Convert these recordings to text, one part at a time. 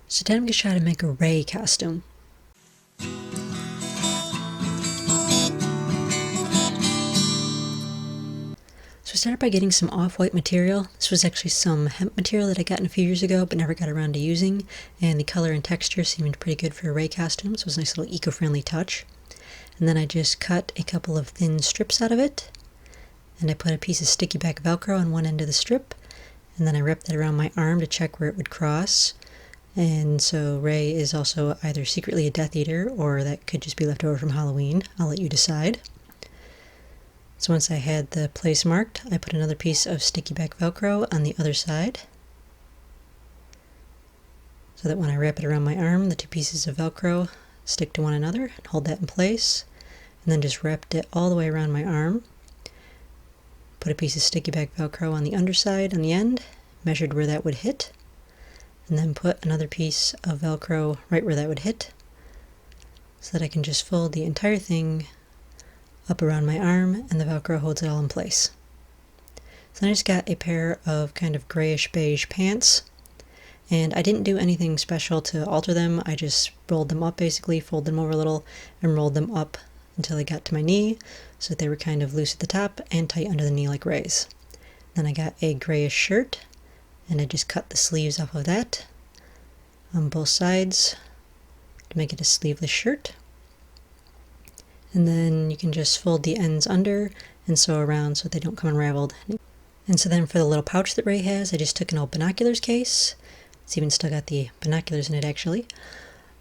So today I'm going to try to make a Rey costume. So I started by getting some off-white material. This was actually some hemp material that I got a few years ago but never got around to using, and the color and texture seemed pretty good for a Rey costume, so it was a nice little eco-friendly touch. And then I just cut a couple of thin strips out of it, and I put a piece of sticky back Velcro on one end of the strip, and then I wrapped it around my arm to check where it would cross. And so Rey is also either secretly a Death Eater, or that could just be left over from Halloween. I'll let you decide. So once I had the place marked, I put another piece of sticky back Velcro on the other side, so that when I wrap it around my arm, the two pieces of Velcro stick to one another and hold that in place. And then just wrapped it all the way around my arm. Put a piece of sticky back Velcro on the underside on the end, measured where that would hit, and then put another piece of Velcro right where that would hit, so that I can just fold the entire thing up around my arm and the Velcro holds it all in place. So then I just got a pair of kind of grayish beige pants, and I didn't do anything special to alter them. I just rolled them up basically, folded them over a little, and rolled them up until they got to my knee, so that they were kind of loose at the top and tight under the knee like Rey's. Then I got a grayish shirt, and I just cut the sleeves off of that on both sides to make it a sleeveless shirt. And then you can just fold the ends under and sew around so they don't come unraveled. And so then for the little pouch that Rey has, I just took an old binoculars case. It's even still got the binoculars in it actually.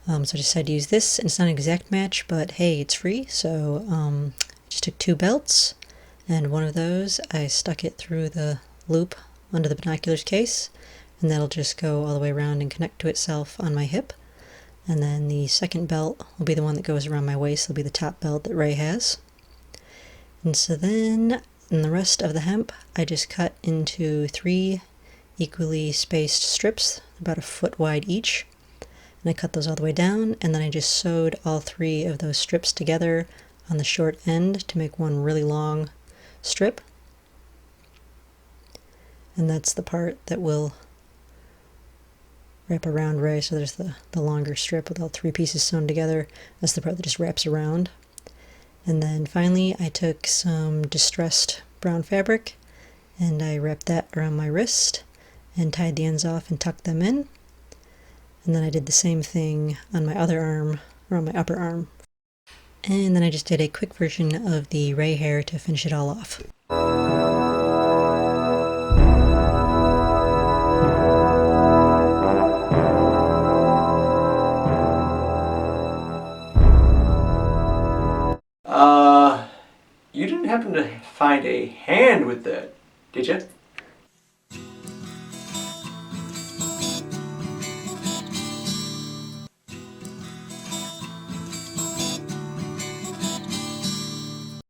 So I decided to use this, and it's not an exact match, but hey, it's free. So I just took two belts, and one of those I stuck it through the loop under the binoculars case, and that'll just go all the way around and connect to itself on my hip. And then the second belt will be the one that goes around my waist. It'll be the top belt that Rey has. And so then in the rest of the hemp, I just cut into 3 equally spaced strips, about a foot wide each. And I cut those all the way down, and then I just sewed all 3 of those strips together on the short end to make one really long strip. And that's the part that will wrap around Rey. So there's the longer strip with all 3 pieces sewn together. That's the part that just wraps around. And then finally I took some distressed brown fabric and I wrapped that around my wrist and tied the ends off and tucked them in. And then I did the same thing on my other arm, around my upper arm. And then I just did a quick version of the Rey hair to finish it all off. You didn't happen to find a hand with that, did you?